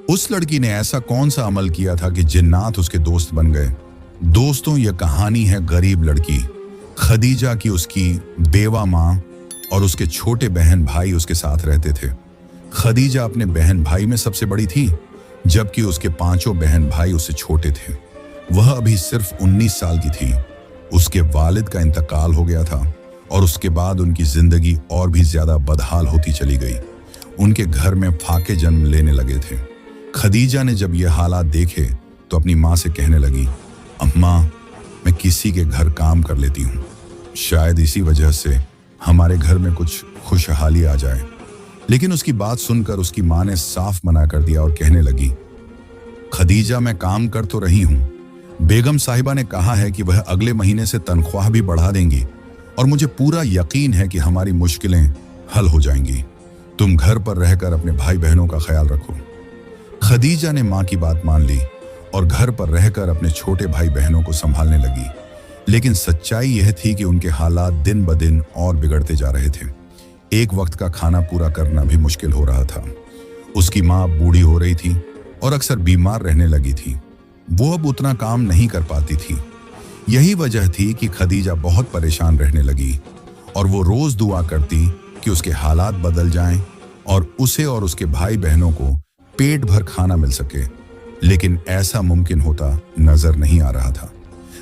उस लड़की ने ऐसा कौन सा अमल किया था कि जिन्नात उसके दोस्त बन गए। दोस्तों, यह कहानी है गरीब लड़की खदीजा की। उसकी बेवा माँ और उसके छोटे बहन भाई उसके साथ रहते थे। खदीजा अपने बहन भाई में सबसे बड़ी थी, जबकि उसके पांचों बहन भाई उससे छोटे थे। वह अभी सिर्फ 19 साल की थी। उसके वालिद का इंतकाल हो गया था और उसके बाद उनकी जिंदगी और भी ज्यादा बदहाल होती चली गई। उनके घर में फाके जन्म लेने लगे थे। खदीजा ने जब ये हालात देखे तो अपनी माँ से कहने लगी, अम्मा, मैं किसी के घर काम कर लेती हूँ, शायद इसी वजह से हमारे घर में कुछ खुशहाली आ जाए। लेकिन उसकी बात सुनकर उसकी माँ ने साफ मना कर दिया और कहने लगी, खदीजा, मैं काम कर तो रही हूँ, बेगम साहिबा ने कहा है कि वह अगले महीने से तनख्वाह भी बढ़ा देंगी और मुझे पूरा यकीन है कि हमारी मुश्किलें हल हो जाएंगी। तुम घर पर रहकर अपने भाई बहनों का ख्याल रखो। खदीजा ने माँ की बात मान ली और घर पर रहकर अपने छोटे भाई बहनों को संभालने लगी। लेकिन सच्चाई यह थी कि उनके हालात दिन ब दिन और बिगड़ते जा रहे थे। एक वक्त का खाना पूरा करना भी मुश्किल हो रहा था। उसकी माँ बूढ़ी हो रही थी और अक्सर बीमार रहने लगी थी। वो अब उतना काम नहीं कर पाती थी। यही वजह थी कि खदीजा बहुत परेशान रहने लगी और वो रोज दुआ करती कि उसके हालात बदल जाएं और उसे और उसके भाई बहनों को पेट भर खाना मिल सके। लेकिन ऐसा मुमकिन होता नजर नहीं आ रहा था।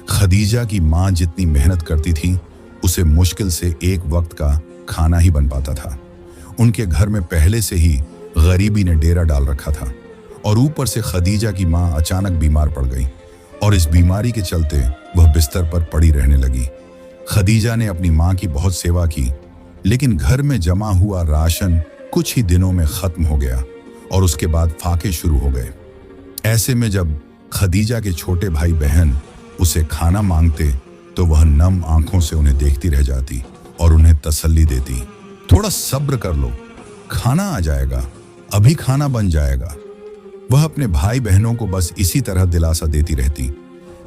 खदीजा की माँ जितनी मेहनत करती थी, उसे मुश्किल से एक वक्त का खाना ही बन पाता था। उनके घर में पहले से ही गरीबी ने डेरा डाल रखा था और ऊपर से खदीजा की माँ अचानक बीमार पड़ गई और इस बीमारी के चलते वह बिस्तर पर पड़ी रहने लगी। खदीजा ने अपनी माँ की बहुत सेवा की, लेकिन घर में जमा हुआ राशन कुछ ही दिनों में खत्म हो गया और उसके बाद फाके शुरू हो गए। ऐसे में जब खदीजा के छोटे भाई बहन उसे खाना मांगते तो वह नम आंखों से उन्हें देखती रह जाती और उन्हें तसल्ली देती, थोड़ा सब्र कर लो, खाना आ जाएगा, अभी खाना बन जाएगा। वह अपने भाई बहनों को बस इसी तरह दिलासा देती रहती,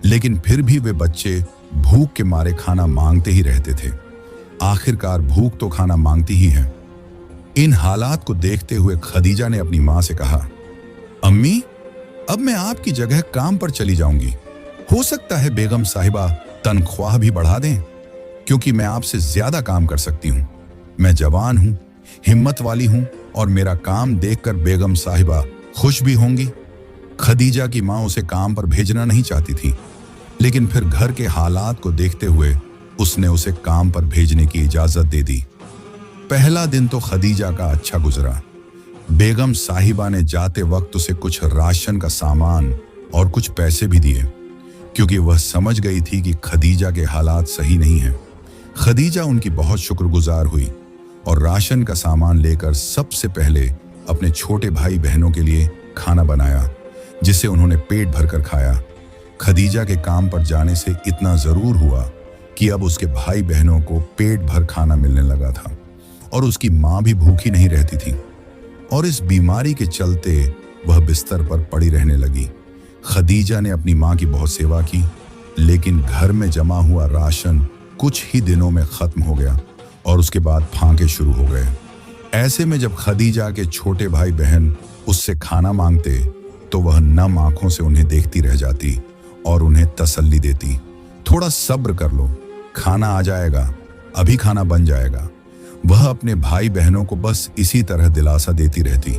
लेकिन फिर भी वे बच्चे भूख के मारे खाना मांगते ही रहते थे। आखिरकार भूख तो खाना मांगती ही है। इन हालात को देखते हुए खदीजा ने अपनी माँ से कहा, अम्मी, अब मैं आपकी जगह काम पर चली जाऊंगी। हो सकता है बेगम साहिबा तनख्वाह भी बढ़ा दें, क्योंकि मैं आपसे ज्यादा काम कर सकती हूँ। मैं जवान हूँ, हिम्मत वाली हूँ और मेरा काम देखकर बेगम साहिबा खुश भी होंगी। खदीजा की माँ उसे काम पर भेजना नहीं चाहती थी, लेकिन फिर घर के हालात को देखते हुए उसने उसे काम पर भेजने की इजाजत दे दी। पहला दिन तो खदीजा का अच्छा गुजरा। बेगम साहिबा ने जाते वक्त उसे कुछ राशन का सामान और कुछ पैसे भी दिए, क्योंकि वह समझ गई थी कि खदीजा के हालात सही नहीं हैं। खदीजा उनकी बहुत शुक्रगुजार हुई और राशन का सामान लेकर सबसे पहले अपने छोटे भाई बहनों के लिए खाना बनाया, जिसे उन्होंने पेट भरकर खाया। खदीजा के काम पर जाने से इतना जरूर हुआ कि अब उसके भाई बहनों को पेट भर खाना मिलने लगा था और उसकी माँ भी भूखी नहीं रहती थी और इस बीमारी के चलते वह बिस्तर पर पड़ी रहने लगी। खदीजा ने अपनी माँ की बहुत सेवा की, लेकिन घर में जमा हुआ राशन कुछ ही दिनों में खत्म हो गया और उसके बाद फाके शुरू हो गए। ऐसे में जब खदीजा के छोटे भाई बहन उससे खाना मांगते तो वह नम आंखों से उन्हें देखती रह जाती और उन्हें तसल्ली देती, थोड़ा सब्र कर लो, खाना आ जाएगा, अभी खाना बन जाएगा। वह अपने भाई बहनों को बस इसी तरह दिलासा देती रहती,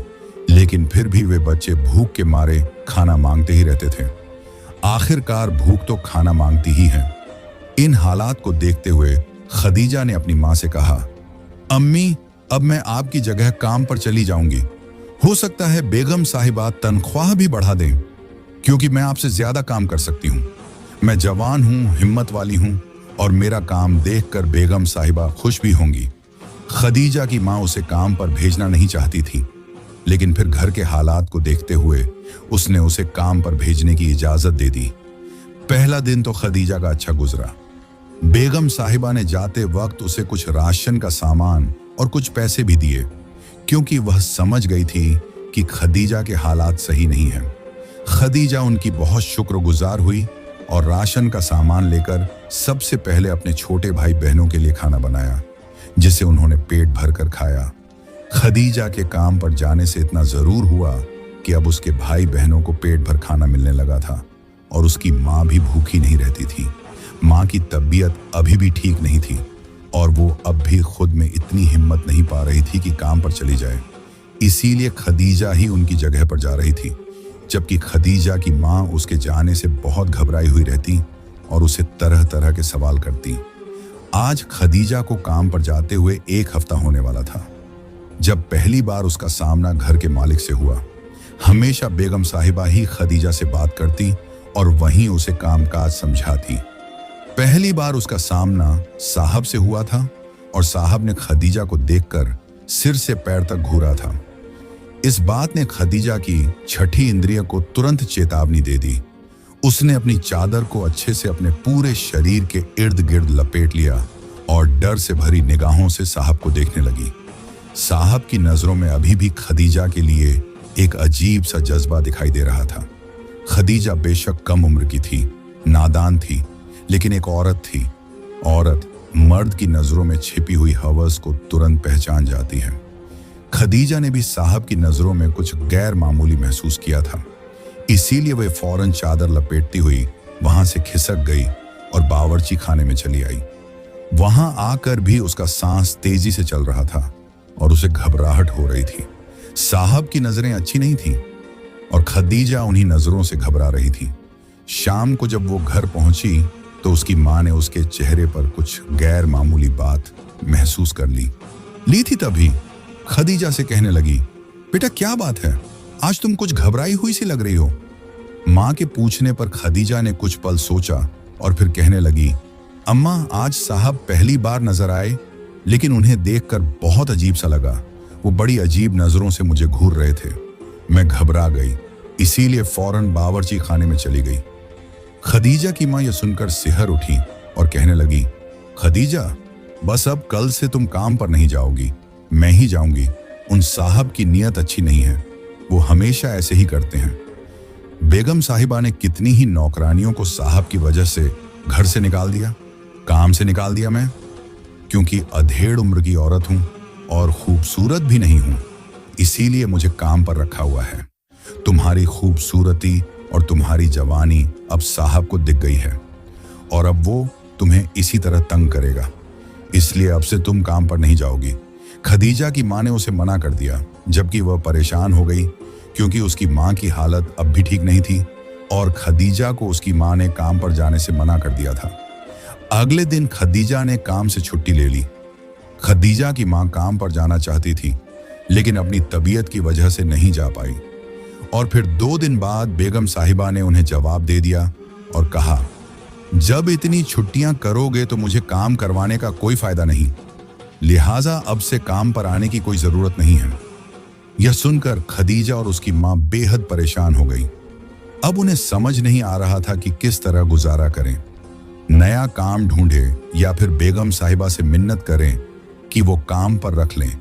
लेकिन फिर भी वे बच्चे भूख के मारे खाना मांगते ही रहते थे। आखिरकार भूख तो खाना मांगती ही है। इन हालात को देखते हुए खदीजा ने अपनी माँ से कहा, अम्मी, अब मैं आपकी जगह काम पर चली जाऊंगी। हो सकता है बेगम साहिबा तनख्वाह भी बढ़ा दें, क्योंकि मैं आपसे ज्यादा काम कर सकती हूँ। मैं जवान हूँ, हिम्मत वाली हूँ और मेरा काम देखकर बेगम साहिबा खुश भी होंगी। खदीजा की माँ उसे काम पर भेजना नहीं चाहती थी, लेकिन फिर घर के हालात को देखते हुए उसने उसे काम पर भेजने की इजाजत दे दी। पहला दिन तो खदीजा का अच्छा गुजरा। बेगम साहिबा ने जाते वक्त उसे कुछ राशन का सामान और कुछ पैसे भी दिए, क्योंकि वह समझ गई थी कि खदीजा के हालात सही नहीं हैं। खदीजा उनकी बहुत शुक्रगुजार हुई और राशन का सामान लेकर सबसे पहले अपने छोटे भाई बहनों के लिए खाना बनाया, जिसे उन्होंने पेट भर कर खाया। खदीजा के काम पर जाने से इतना जरूर हुआ कि अब उसके भाई बहनों को पेट भर खाना मिलने लगा था और उसकी माँ भी भूखी नहीं रहती थी। माँ की तबीयत अभी भी ठीक नहीं थी और वो अब भी खुद में इतनी हिम्मत नहीं पा रही थी कि काम पर चली जाए। इसीलिए खदीजा ही उनकी जगह पर जा रही थी, जबकि खदीजा की माँ उसके जाने से बहुत घबराई हुई रहती और उसे तरह तरह के सवाल करती। आज खदीजा को काम पर जाते हुए 1 हफ्ता होने वाला था, जब पहली बार उसका सामना घर के मालिक से हुआ। हमेशा बेगम साहिबा ही खदीजा से बात करती और वहीं उसे कामकाज समझाती। पहली बार उसका सामना साहब से हुआ था और साहब ने खदीजा को देखकर सिर से पैर तक घूरा था। इस बात ने खदीजा की छठी इंद्रिय को तुरंत चेतावनी दे दी। उसने अपनी चादर को अच्छे से अपने पूरे शरीर के इर्द गिर्द लपेट लिया और डर से भरी निगाहों से साहब को देखने लगी। साहब की नजरों में अभी भी खदीजा के लिए एक अजीब सा जज्बा दिखाई दे रहा था। खदीजा बेशक कम उम्र की थी, नादान थी, लेकिन एक औरत थी। औरत मर्द की नजरों में छिपी हुई हवस को तुरंत पहचान जाती है। खदीजा ने भी साहब की नजरों में कुछ गैर मामूली महसूस किया था। इसीलिए वह फौरन चादर लपेटती हुई वहां से खिसक गई और बावर्ची खाने में चली आई। वहां आकर भी उसका सांस तेजी से चल रहा था और उसे घबराहट हो रही थी। साहब की नजरें अच्छी नहीं थीं और खदीजा उन्हीं नजरों से घबरा रही थी। शाम को जब वो घर पहुंची तो उसकी माँ ने उसके चेहरे पर कुछ गैर मामूली बात महसूस कर ली थी। तभी खदीजा से कहने लगी, बेटा क्या बात है, आज तुम कुछ घबराई हुई सी लग रही हो। माँ के पूछने पर खदीजा ने कुछ पल सोचा और फिर कहने लगी, अम्मा आज साहब पहली बार नजर आए, लेकिन उन्हें देखकर बहुत अजीब सा लगा। वो बड़ी अजीब नजरों से मुझे घूर रहे थे। मैं घबरा गई, इसीलिए फौरन बावर्ची खाने में चली गई। खदीजा की माँ यह सुनकर सिहर उठी और कहने लगी, खदीजा बस अब कल से तुम काम पर नहीं जाओगी, मैं ही जाऊंगी। उन साहब की नीयत अच्छी नहीं है, वो हमेशा ऐसे ही करते हैं। बेगम साहिबा ने कितनी ही नौकरानियों को साहब की वजह से घर से निकाल दिया, काम से निकाल दिया। मैं क्योंकि अधेड़ उम्र की औरत हूं और खूबसूरत भी नहीं हूं, इसीलिए मुझे काम पर रखा हुआ है। तुम्हारी खूबसूरती और तुम्हारी जवानी अब साहब को दिख गई है और अब वो तुम्हें इसी तरह तंग करेगा, इसलिए अब से तुम काम पर नहीं जाओगी। खदीजा की माँ ने उसे मना कर दिया, जबकि वह परेशान हो गई क्योंकि उसकी माँ की हालत अब भी ठीक नहीं थी और खदीजा को उसकी माँ ने काम पर जाने से मना कर दिया था। अगले दिन खदीजा ने काम से छुट्टी ले ली। खदीजा की माँ काम पर जाना चाहती थी, लेकिन अपनी तबीयत की वजह से नहीं जा पाई। और फिर 2 दिन बाद बेगम साहिबा ने उन्हें जवाब दे दिया और कहा, जब इतनी छुट्टियां करोगे तो मुझे काम करवाने का कोई फायदा नहीं, लिहाजा अब से काम पर आने की कोई जरूरत नहीं है। यह सुनकर खदीजा और उसकी माँ बेहद परेशान हो गई। अब उन्हें समझ नहीं आ रहा था कि किस तरह गुजारा करें, नया काम ढूंढे या फिर बेगम साहिबा से मिन्नत करें कि वो काम पर रख लें।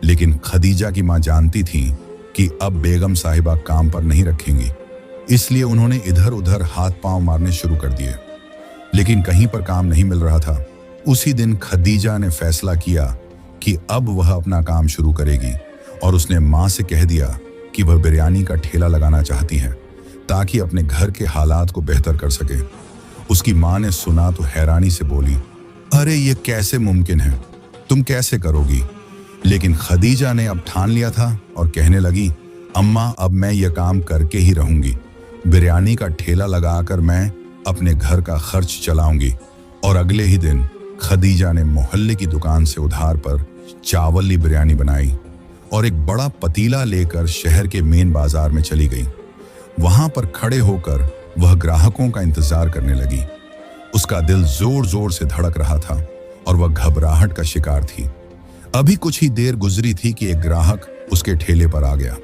लेकिन खदीजा की माँ जानती थी कि अब बेगम साहिबा काम पर नहीं रखेंगी, इसलिए उन्होंने इधर उधर हाथ पांव मारने शुरू कर दिए, लेकिन कहीं पर काम नहीं मिल रहा था। उसी दिन खदीजा ने फैसला किया कि अब वह अपना काम शुरू करेगी और उसने माँ से कह दिया कि वह बिरयानी का ठेला लगाना चाहती है ताकि अपने घर के हालात को बेहतर कर सके। उसकी माँ ने सुना तो हैरानी से बोली, अरे ये कैसे मुमकिन है, तुम कैसे करोगी? लेकिन खदीजा ने अब ठान लिया था और कहने लगी, अम्मा अब मैं यह काम करके ही रहूंगी। बिरयानी का ठेला लगाकर मैं अपने घर का खर्च चलाऊंगी। और अगले ही दिन खदीजा ने मोहल्ले की दुकान से उधार पर चावली बिरयानी बनाई और एक बड़ा पतीला लेकर शहर के मेन बाजार में चली गई। वहां पर खड़े होकर वह ग्राहकों का इंतजार करने लगी। उसका दिल जोर जोर से धड़क रहा था और वह घबराहट का शिकार थी। अभी कुछ ही देर गुजरी थी कि एक ग्राहक उसके ठेले पर आ गया।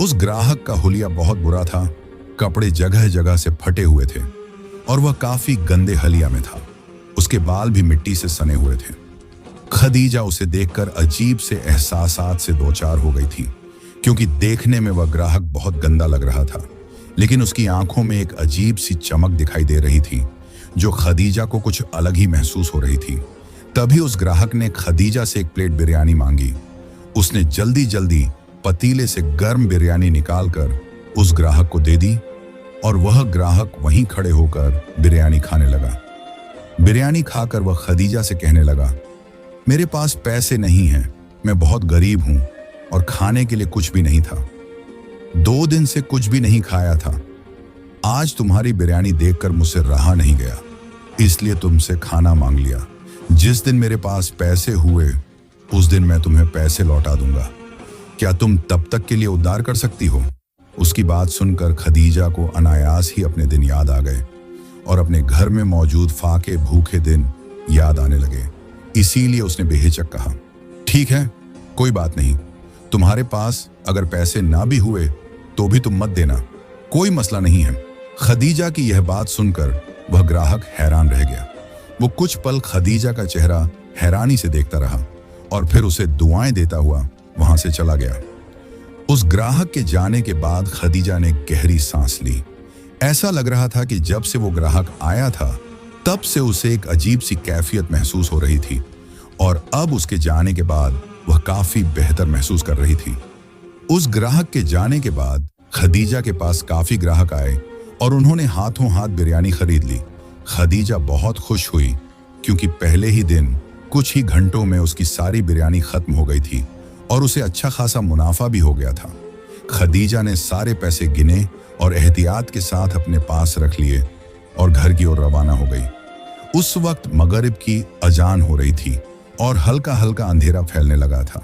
उस ग्राहक का हुलिया बहुत बुरा था, कपड़े जगह जगह से फटे हुए थे और वह काफी गंदे हलिया में था। उसके बाल भी मिट्टी से सने हुए थे। खदीजा उसे देखकर अजीब से एहसासात से दो चार हो गई थी, क्योंकि देखने में वह ग्राहक बहुत गंदा लग रहा था, लेकिन उसकी आंखों में एक अजीब सी चमक दिखाई दे रही थी जो खदीजा को कुछ अलग ही महसूस हो रही थी। तभी उस ग्राहक ने खदीजा से एक प्लेट बिरयानी मांगी। उसने जल्दी जल्दी पतीले से गर्म बिरयानी निकालकर उस ग्राहक को दे दी और वह ग्राहक वहीं खड़े होकर बिरयानी खाने लगा। बिरयानी खाकर वह खदीजा से कहने लगा, मेरे पास पैसे नहीं हैं, मैं बहुत गरीब हूं और खाने के लिए कुछ भी नहीं था। 2 दिन से कुछ भी नहीं खाया था। आज तुम्हारी बिरयानी देखकर मुझसे रहा नहीं गया, इसलिए तुमसे खाना मांग लिया। जिस दिन मेरे पास पैसे हुए उस दिन मैं तुम्हें पैसे लौटा दूंगा। क्या तुम तब तक के लिए उद्धार कर सकती हो? उसकी बात सुनकर खदीजा को अनायास ही अपने दिन याद आ गए और अपने घर में मौजूद फाके भूखे दिन याद आने लगे। इसीलिए उसने बेहिचक कहा, ठीक है, कोई बात नहीं, तुम्हारे पास अगर पैसे ना भी हुए तो भी तुम मत देना, कोई मसला नहीं है। खदीजा की यह बात सुनकर वह ग्राहक हैरान रह गया। वो कुछ पल खदीजा का चेहरा हैरानी से देखता रहा और फिर उसे दुआएं देता हुआ वहां से चला गया। उस ग्राहक के जाने के बाद खदीजा ने गहरी सांस ली। ऐसा लग रहा था कि जब से वो ग्राहक आया था तब से उसे एक अजीब सी कैफियत महसूस हो रही थी और अब उसके जाने के बाद वह काफी बेहतर महसूस कर रही थी। उस ग्राहक के जाने के बाद खदीजा के पास काफी ग्राहक आए और उन्होंने हाथों हाथ बिरयानी खरीद ली। खदीजा बहुत खुश हुई क्योंकि पहले ही दिन कुछ ही घंटों में उसकी सारी बिरयानी खत्म हो गई थी और उसे अच्छा खासा मुनाफा भी हो गया था। खदीजा ने सारे पैसे गिने और एहतियात के साथ अपने पास रख लिए और घर की ओर रवाना हो गई। उस वक्त मगरिब की अजान हो रही थी और हल्का हल्का अंधेरा फैलने लगा था।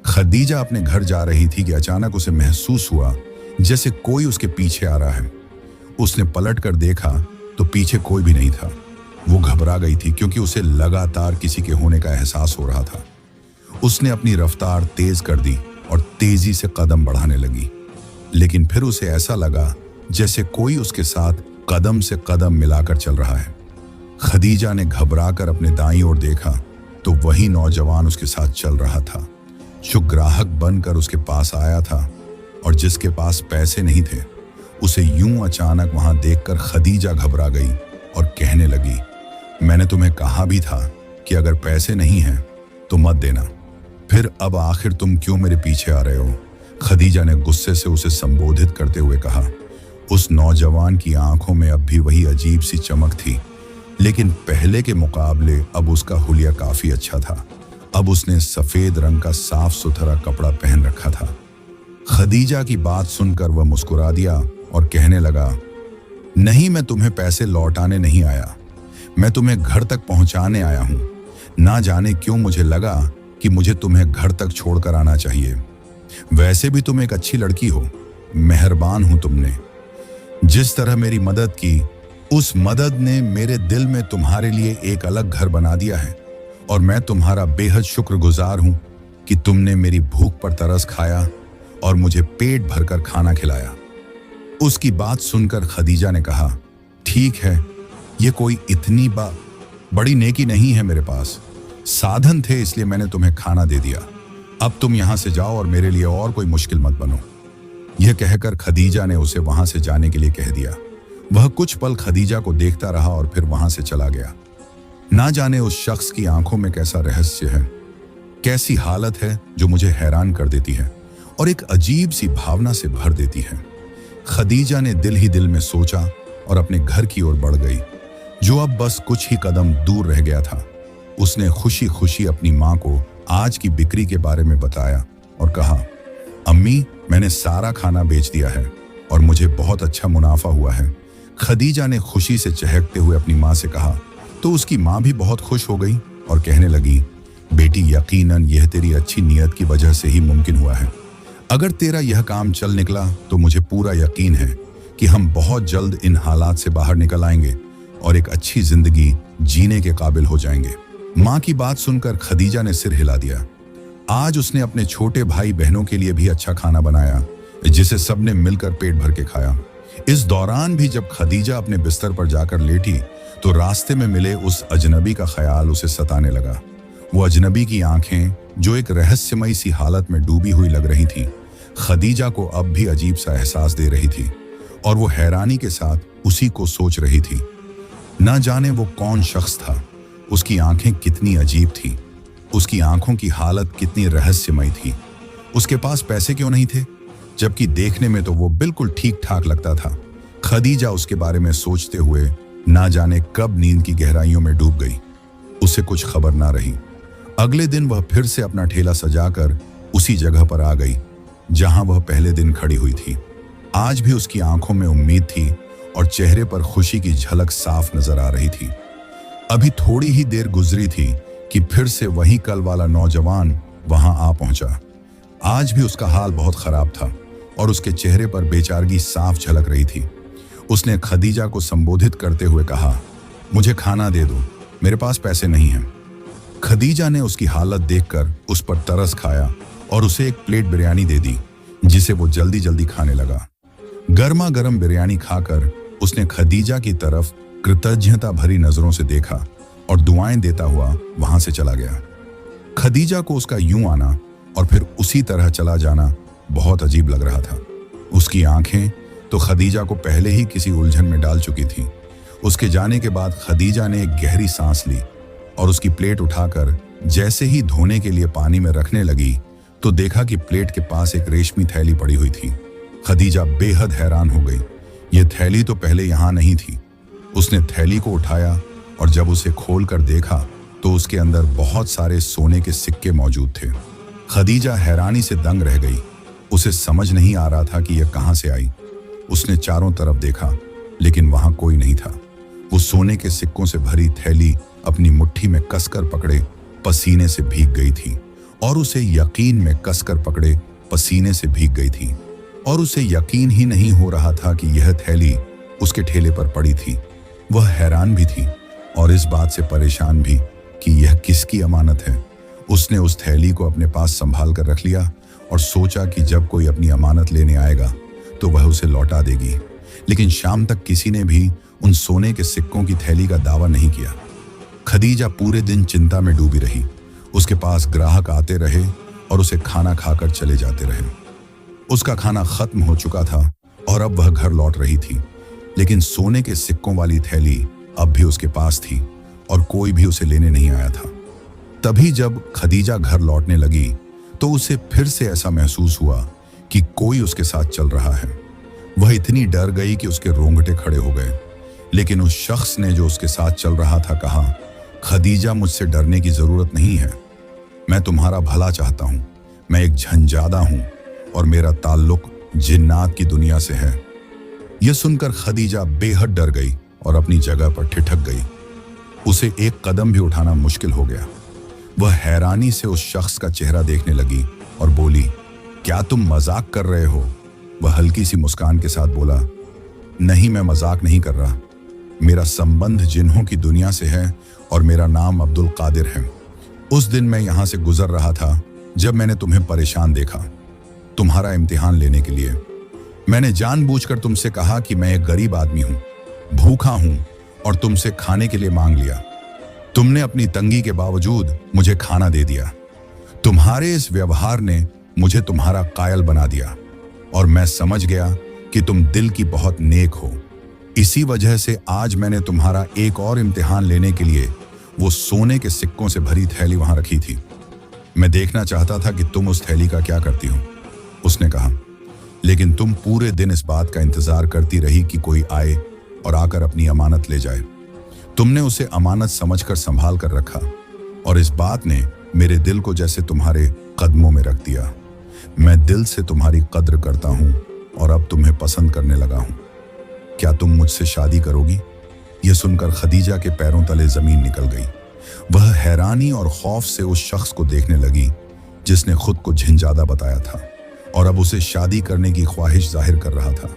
खदीजा अपने घर जा रही थी कि अचानक उसे महसूस हुआ जैसे कोई उसके पीछे आ रहा है। उसने पलट कर देखा तो पीछे कोई भी नहीं था। वो घबरा गई थी क्योंकि उसे लगातार किसी के होने का एहसास हो रहा था। उसने अपनी रफ्तार तेज कर दी और तेजी से कदम बढ़ाने लगी, लेकिन फिर उसे ऐसा लगा जैसे कोई उसके साथ कदम से कदम मिलाकर चल रहा है। खदीजा ने घबराकर अपने दाईं ओर देखा तो वही नौजवान उसके साथ चल रहा था जो ग्राहक बनकर उसके पास आया था और जिसके पास पैसे नहीं थे। उसे यूं अचानक वहां देखकर खदीजा घबरा गई और कहने लगी, मैंने तुम्हें कहा भी था कि अगर पैसे नहीं हैं तो मत देना, फिर अब आखिर तुम क्यों मेरे पीछे आ रहे हो? खदीजा ने गुस्से से उसे संबोधित करते हुए कहा। उस नौजवान की आंखों में अब भी वही अजीब सी चमक थी, लेकिन पहले के मुकाबले अब उसका हुलिया काफी अच्छा था। अब उसने सफेद रंग का साफ सुथरा कपड़ा पहन रखा था। खदीजा की बात सुनकर वह मुस्कुरा दिया और कहने लगा, नहीं, मैं तुम्हें पैसे लौटाने नहीं आया, मैं तुम्हें घर तक पहुंचाने आया हूं। ना जाने क्यों मुझे लगा कि मुझे तुम्हें घर तक छोड़कर आना चाहिए। वैसे भी तुम एक अच्छी लड़की हो, मेहरबान हूं तुमने। जिस तरह मेरी मदद की, उस मदद ने मेरे दिल में तुम्हारे लिए एक अलग घर बना दिया है और मैं तुम्हारा बेहद शुक्रगुजार हूं कि तुमने मेरी भूख पर तरस खाया और मुझे पेट भरकर खाना खिलाया। उसकी बात सुनकर खदीजा ने कहा, ठीक है, ये कोई इतनी बड़ी नेकी नहीं है, मेरे पास साधन थे इसलिए मैंने तुम्हें खाना दे दिया। अब तुम यहां से जाओ और मेरे लिए और कोई मुश्किल मत बनो। यह कहकर खदीजा ने उसे वहां से जाने के लिए कह दिया। वह कुछ पल खदीजा को देखता रहा और फिर वहां से चला गया। ना जाने उस शख्स की आंखों में कैसा रहस्य है, कैसी हालत है जो मुझे हैरान कर देती है और एक अजीब सी भावना से भर देती है। खदीजा ने दिल ही दिल में सोचा और अपने घर की ओर बढ़ गई, जो अब बस कुछ ही कदम दूर रह गया था। उसने खुशी खुशी अपनी माँ को आज की बिक्री के बारे में बताया और कहा, अम्मी, मैंने सारा खाना बेच दिया है और मुझे बहुत अच्छा मुनाफा हुआ है। खदीजा ने खुशी से चहकते हुए अपनी माँ से कहा तो उसकी माँ भी बहुत खुश हो गई और कहने लगी, बेटी, यकीनन यह तेरी अच्छी नीयत की वजह से ही मुमकिन हुआ है। अगर तेरा यह काम चल निकला तो मुझे पूरा यकीन है कि हम बहुत जल्द इन हालात से बाहर निकल आएंगे और एक अच्छी जिंदगी जीने के काबिल हो जाएंगे। माँ की बात सुनकर खदीजा ने सिर हिला दिया। आज उसने अपने छोटे भाई बहनों के लिए भी अच्छा खाना बनाया, जिसे सबने मिलकर पेट भर के खाया। इस दौरान भी जब खदीजा अपने बिस्तर पर जाकर लेटी तो रास्ते में मिले उस अजनबी का ख्याल उसे सताने लगा। वो अजनबी की आंखें, जो एक रहस्यमयी सी हालत में डूबी हुई लग रही थीं, खदीजा को अब भी अजीब सा एहसास दे रही थी और वो हैरानी के साथ उसी को सोच रही थी। ना जाने वो कौन शख्स था, उसकी आंखें कितनी अजीब थी, उसकी आंखों की हालत कितनी रहस्यमयी थी उसके पास पैसे क्यों नहीं थे, जबकि देखने में तो वो बिल्कुल ठीक ठाक लगता था। खदीजा उसके बारे में सोचते हुए ना जाने कब नींद की गहराइयों में डूब गई। उसे कुछ खबर ना रही। अगले दिन वह फिर से अपना ठेला सजाकर उसी जगह पर आ गई जहां वह पहले दिन खड़ी हुई थी। आज भी उसकी आंखों में उम्मीद थी और चेहरे पर खुशी की झलक साफ नजर आ रही थी। अभी थोड़ी ही देर गुजरी थी कि फिर से वही कल वाला नौजवान वहां आ पहुंचा। आज भी उसका हाल बहुत खराब था और उसके चेहरे पर बेचारगी साफ झलक रही थी। उसने खदीजा को संबोधित करते हुए कहा, मुझे खाना दे दो, मेरे पास पैसे नहीं हैं। खदीजा ने उसकी हालत देखकर उस पर तरस खाया और उसे एक प्लेट बिरयानी दे दी, जिसे वो जल्दी जल्दी खाने लगा। गर्मा गर्म बिरयानी खाकर उसने खदीजा की तरफ कृतज्ञता भरी नजरों से देखा और दुआएं देता हुआ वहां से चला गया। खदीजा को उसका यूं आना और फिर उसी तरह चला जाना बहुत अजीब लग रहा था। उसकी आंखें तो खदीजा को पहले ही किसी उलझन में डाल चुकी थीं। उसके जाने के बाद खदीजा ने एक गहरी सांस ली और उसकी प्लेट उठाकर जैसे ही धोने के लिए पानी में रखने लगी तो देखा कि प्लेट के पास एक रेशमी थैली पड़ी हुई थी। खदीजा बेहद हैरान हो गई। यह थैली तो पहले यहां नहीं थी। उसने थैली को उठाया और जब उसे खोलकर देखा तो उसके अंदर बहुत सारे सोने के सिक्के मौजूद थे। खदीजा हैरानी से दंग रह गई। उसे समझ नहीं आ रहा था कि यह कहां से आई। उसने चारों तरफ देखा लेकिन वहां कोई नहीं था। वो सोने के सिक्कों से भरी थैली अपनी मुट्ठी में कसकर पकड़े पसीने से भीग गई थी और उसे यकीन में कसकर पकड़े पसीने से भीग गई थी और उसे यकीन ही नहीं हो रहा था कि यह थैली उसके ठेले पर पड़ी थी। वह हैरान भी थी और इस बात से परेशान भी कि यह किसकी अमानत है। उसने उस थैली को अपने पास संभाल कर रख लिया और सोचा कि जब कोई अपनी अमानत लेने आएगा तो वह उसे लौटा देगी। लेकिन शाम तक किसी ने भी उन सोने के सिक्कों की थैली का दावा नहीं किया। खदीजा पूरे दिन चिंता में डूबी रही। उसके पास ग्राहक आते रहे और उसे खाना खाकर चले जाते रहे। उसका खाना खत्म हो चुका था और अब वह घर लौट रही थी, लेकिन सोने के सिक्कों वाली थैली अब भी उसके पास थी और कोई भी उसे लेने नहीं आया था। तभी जब खदीजा घर लौटने लगी तो उसे फिर से ऐसा महसूस हुआ कि कोई उसके साथ चल रहा है। वह इतनी डर गई कि उसके रोंगटे खड़े हो गए। लेकिन उस शख्स ने जो उसके साथ चल रहा था कहा, खदीजा, मुझसे डरने की जरूरत नहीं है। मैं तुम्हारा भला चाहता हूं। मैं एक झंझादा हूं और मेरा ताल्लुक जिन्नात की दुनिया से है। यह सुनकर खदीजा बेहद डर गई और अपनी जगह पर ठिठक गई। उसे एक कदम भी उठाना मुश्किल हो गया। वह हैरानी से उस शख्स का चेहरा देखने लगी और बोली, क्या तुम मजाक कर रहे हो? वह हल्की सी मुस्कान के साथ बोला, नहीं, मैं मजाक नहीं कर रहा। मेरा संबंध जिन्हों की दुनिया से है और मेरा नाम अब्दुल कादिर है। उस दिन मैं यहां से गुजर रहा था जब मैंने तुम्हें परेशान देखा, तुम्हारा इम्तिहान लेने के लिए। मैंने जानबूझकर तुमसे कहा कि मैं एक गरीब आदमी हूं, भूखा हूं और तुमसे खाने के लिए मांग लिया। तुमने अपनी तंगी के बावजूद मुझे खाना दे दिया। तुम्हारे इस व्यवहार ने मुझे तुम्हारा कायल बना दिया और मैं समझ गया कि तुम दिल की बहुत नेक हो। इसी वजह से आज मैंने तुम्हारा एक और इम्तिहान लेने के लिए वो सोने के सिक्कों से भरी थैली वहां रखी थी। मैं देखना चाहता था कि तुम उस थैली का क्या करती हो, उसने कहा। लेकिन तुम पूरे दिन इस बात का इंतजार करती रही कि कोई आए और आकर अपनी अमानत ले जाए। तुमने उसे अमानत समझकर संभाल कर रखा और इस बात ने मेरे दिल को जैसे तुम्हारे कदमों में रख दिया। मैं दिल से तुम्हारी कद्र करता हूं और अब तुम्हें पसंद करने लगा हूं। क्या तुम मुझसे शादी करोगी? यह सुनकर खदीजा के पैरों तले जमीन निकल गई। वह हैरानी और खौफ से उस शख्स को देखने लगी जिसने खुद को झंझादा बताया था और अब उसे शादी करने की ख्वाहिश जाहिर कर रहा था।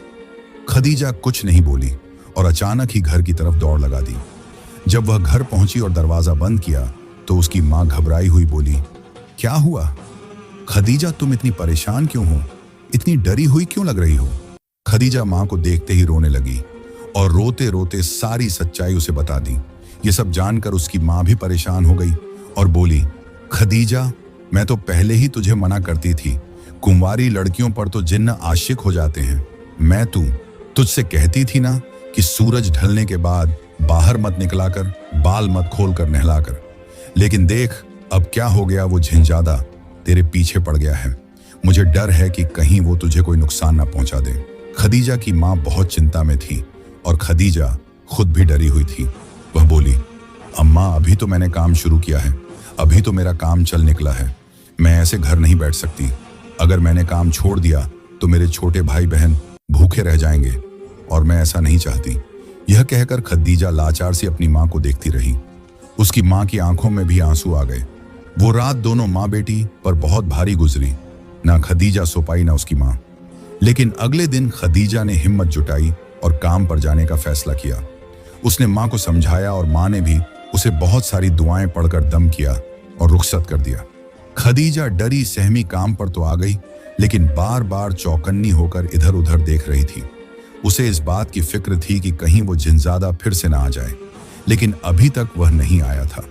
खदीजा कुछ नहीं बोली और अचानक ही घर की तरफ दौड़ लगा दी। जब वह घर पहुंची और दरवाजा बंद किया तो उसकी मां घबराई हुई बोली, क्या हुआ? खदीजा, तुम इतनी परेशान क्यों हो? इतनी डरी हुई क्यों लग रही हो? खदीजा मां को देखते ही रोने लगी और रोते रोते सारी सच्चाई उसे बता दी। ये सब जानकर उसकी मां भी परेशान हो गई और बोली, खदीजा, मैं तो पहले ही तुझे मना करती थी। कुंवारी लड़कियों पर तो जिन्न आशिक हो जाते हैं। मैं तुझसे कहती थी ना कि सूरज ढलने के बाद बाहर मत निकला कर, बाल मत खोल कर नहला कर। लेकिन देख अब क्या हो गया, वो झंझादा तेरे पीछे पड़ गया है। मुझे डर है कि कहीं वो तुझे कोई नुकसान ना पहुंचा दे। खदीजा की माँ बहुत चिंता में थी और खदीजा खुद भी डरी हुई थी। वह बोली, अम्मा अभी तो मैंने काम शुरू किया है, अभी तो मेरा काम चल निकला है, मैं ऐसे घर नहीं बैठ सकती। अगर मैंने काम छोड़ दिया तो मेरे छोटे भाई बहन भूखे रह जाएंगे और मैं ऐसा नहीं चाहती। यह कहकर खदीजा लाचार से अपनी माँ को देखती रही। उसकी माँ की आंखों में भी आंसू आ गए। वो रात दोनों माँ बेटी पर बहुत भारी गुजरी। ना खदीजा सो पाई ना उसकी माँ। लेकिन अगले दिन खदीजा ने हिम्मत जुटाई और काम पर जाने का फैसला किया। उसने माँ को समझाया और माँ ने भी उसे बहुत सारी दुआएं पढ़कर दम किया और रुखसत कर दिया। खदीजा डरी सहमी काम पर तो आ गई, लेकिन बार बार चौकन्नी होकर इधर उधर देख रही थी। उसे इस बात की फिक्र थी कि कहीं वो जिनजादा फिर से ना आ जाए, लेकिन अभी तक वह नहीं आया था।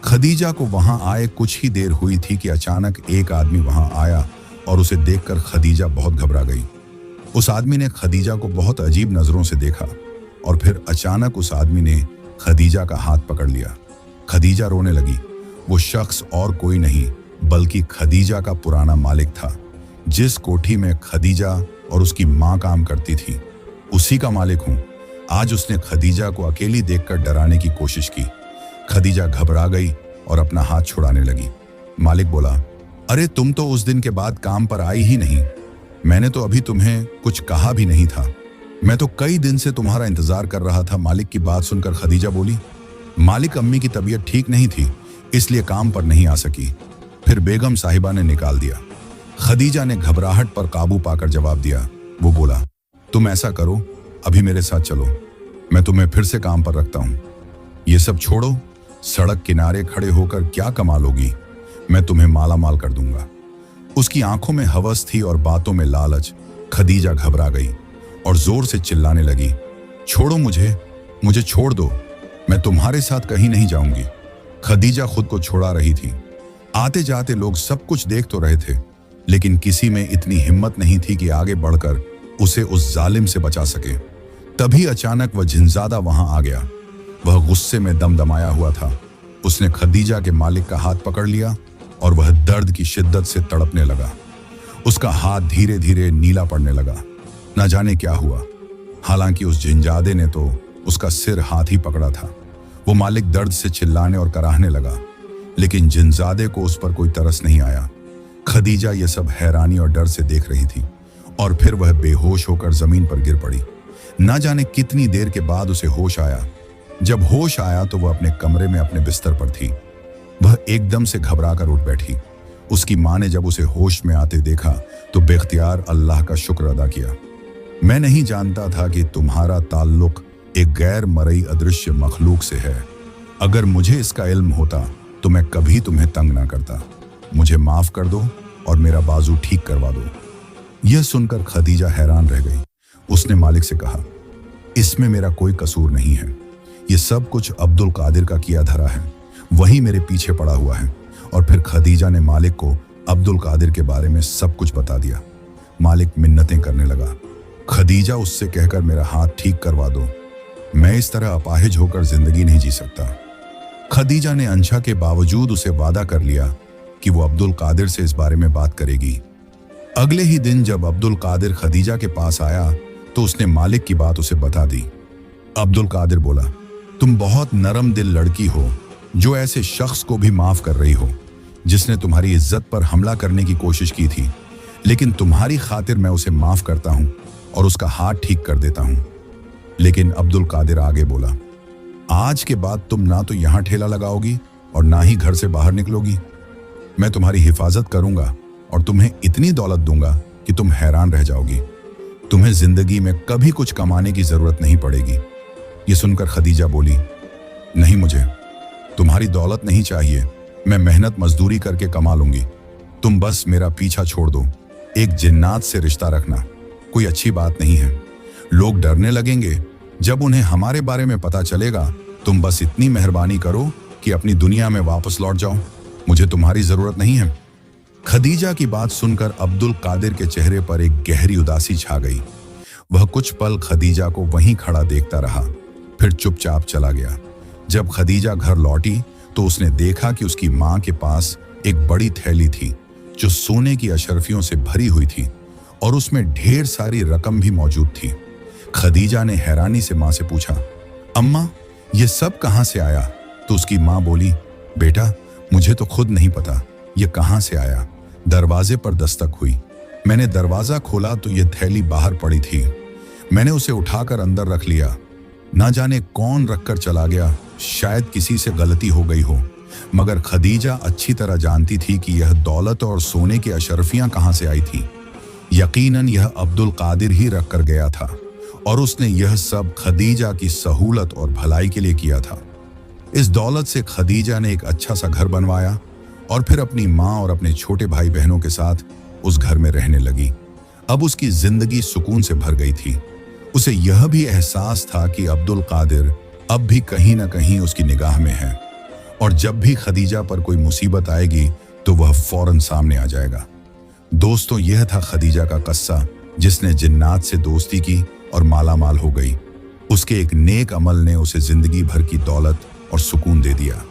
खदीजा को वहां आए कुछ ही देर हुई थी कि अचानक एक आदमी वहां आया और उसे देखकर खदीजा बहुत घबरा गई। उस आदमी ने खदीजा को बहुत अजीब नजरों से देखा और फिर अचानक उस आदमी ने खदीजा का हाथ पकड़ लिया। खदीजा रोने लगी। वो शख्स और कोई नहीं बल्कि खदीजा का पुराना मालिक था। जिस कोठी में खदीजा और उसकी माँ काम करती थी, उसी का मालिक हूं। आज उसने खदीजा को अकेली देखकर डराने की कोशिश की। खदीजा घबरा गई और अपना हाथ छुड़ाने लगी। मालिक बोला, अरे तुम तो उस दिन के बाद काम पर आई ही नहीं। मैंने तो अभी तुम्हें कुछ कहा भी नहीं था। मैं तो कई दिन से तुम्हारा इंतजार कर रहा था। मालिक की बात सुनकर खदीजा बोली, मालिक अम्मी की तबीयत ठीक नहीं थी, इसलिए काम पर नहीं आ सकी। फिर बेगम साहिबा ने निकाल दिया। खदीजा ने घबराहट पर काबू पाकर जवाब दिया। वो बोला, तुम ऐसा करो, अभी मेरे साथ चलो, मैं तुम्हें फिर से काम पर रखता हूं। ये सब छोड़ो, सड़क किनारे खड़े होकर क्या कमा लोगी, मैं तुम्हें माला माल कर दूंगा। उसकी आंखों में हवस थी और बातों में लालच। खदीजा घबरा गई और जोर से चिल्लाने लगी, छोड़ो मुझे छोड़ दो, मैं तुम्हारे साथ कहीं नहीं जाऊंगी। खदीजा खुद को छुड़ा रही थी। आते जाते लोग सब कुछ देख तो रहे थे, लेकिन किसी में इतनी हिम्मत नहीं थी कि आगे बढ़कर उसे उस जालिम से बचा सके। तभी अचानक वह जिनजादा वहां आ गया। वह गुस्से में दमदमाया हुआ था। उसने खदीजा के मालिक का हाथ पकड़ लिया और वह दर्द की शिद्दत से तड़पने लगा। उसका हाथ धीरे धीरे नीला पड़ने लगा। न जाने क्या हुआ। हालांकि उस जिनजादे ने तो उसका सिर हाथ ही पकड़ा था। वो मालिक दर्द से चिल्लाने और कराहने लगा, लेकिन जिनजादे को उस पर कोई तरस नहीं आया। खदीजा ये सब हैरानी और डर से देख रही थी और फिर वह बेहोश होकर जमीन पर गिर पड़ी। न जाने कितनी देर के बाद उसे होश आया। जब होश आया तो वह अपने कमरे में अपने बिस्तर पर थी। वह एकदम से घबरा कर उठ बैठी। उसकी माँ ने जब उसे होश में आते देखा तो बेख्तियार अल्लाह का शुक्र अदा किया। मैं नहीं जानता था कि तुम्हारा ताल्लुक एक गैर मरई अदृश्य मखलूक से है। अगर मुझे इसका इल्म होता तो मैं कभी तुम्हें तंग ना करता। मुझे माफ कर दो और मेरा बाजू ठीक करवा दो। यह सुनकर खदीजा हैरान रह गई। उसने मालिक से कहा, इसमें मेरा कोई कसूर नहीं है। यह सब कुछ अब्दुल कादिर का किया धरा है, वही मेरे पीछे पड़ा हुआ है। और फिर खदीजा ने मालिक को अब्दुल कादिर के बारे में सब कुछ बता दिया। मालिक मिन्नतें करने लगा, खदीजा उससे कहकर मेरा हाथ ठीक करवा दो, मैं इस तरह अपाहिज होकर जिंदगी नहीं जी सकता। खदीजा ने अंशा के बावजूद उसे वादा कर लिया कि वो अब्दुल कादिर से इस बारे में बात करेगी। अगले ही दिन जब अब्दुल कादिर खदीजा के पास आया तो उसने मालिक की बात उसे बता दी। अब्दुल कादिर बोला, तुम बहुत नरम दिल लड़की हो जो ऐसे शख्स को भी माफ कर रही हो जिसने तुम्हारी इज्जत पर हमला करने की कोशिश की थी, लेकिन तुम्हारी खातिर मैं उसे माफ करता हूं और उसका हाथ ठीक कर देता हूं। लेकिन अब्दुल कादिर आगे बोला, आज के बाद तुम ना तो यहां ठेला लगाओगी और ना ही घर से बाहर निकलोगी। मैं तुम्हारी हिफाजत करूंगा और तुम्हें इतनी दौलत दूंगा कि तुम हैरान रह जाओगी। तुम्हें जिंदगी में कभी कुछ कमाने की जरूरत नहीं पड़ेगी। ये सुनकर खदीजा बोली, नहीं, मुझे तुम्हारी दौलत नहीं चाहिए, मैं मेहनत मजदूरी करके कमा लूंगी। तुम बस मेरा पीछा छोड़ दो। एक जिन्नात से रिश्ता रखना कोई अच्छी बात नहीं है। लोग डरने लगेंगे जब उन्हें हमारे बारे में पता चलेगा। तुम बस इतनी मेहरबानी करो कि अपनी दुनिया में वापस लौट जाओ। मुझे तुम्हारी जरूरत नहीं है। खदीजा की बात सुनकर अब्दुल कादिर के चेहरे पर एक गहरी उदासी छा गई। वह कुछ पल खदीजा को वहीं खड़ा देखता रहा, फिर चुपचाप चला गया। जब खदीजा घर लौटी तो उसने देखा कि उसकी माँ के पास एक बड़ी थैली थी। जो सोने की अशरफियों से भरी हुई थी और उसमें ढेर सारी रकम भी मौजूद थी। खदीजा ने हैरानी से माँ से पूछा, अम्मा ये सब कहाँ से आया? तो उसकी माँ बोली, बेटा मुझे तो खुद नहीं पता ये कहाँ से आया। दरवाजे पर दस्तक हुई, मैंने दरवाजा खोला तो ये थैली बाहर पड़ी थी। मैंने उसे उठाकर अंदर रख लिया। ना जाने कौन रखकर चला गया, शायद किसी से गलती हो गई हो। मगर खदीजा अच्छी तरह जानती थी कि यह दौलत और सोने की अशरफियां कहाँ से आई थी। यकीनन यह अब्दुल कादिर ही रख कर गया था और उसने यह सब खदीजा की सहूलत और भलाई के लिए किया था। इस दौलत से खदीजा ने एक अच्छा सा घर बनवाया और फिर अपनी माँ और अपने छोटे भाई बहनों के साथ उस घर में रहने लगी। अब उसकी जिंदगी सुकून से भर गई थी। उसे यह भी एहसास था कि अब्दुल कादिर अब भी कहीं ना कहीं उसकी निगाह में है और जब भी खदीजा पर कोई मुसीबत आएगी तो वह फौरन सामने आ जाएगा। दोस्तों, यह था खदीजा का किस्सा जिसने जिन्नात से दोस्ती की और माला माल हो गई। उसके एक नेक अमल ने उसे जिंदगी भर की दौलत और सुकून दे दिया।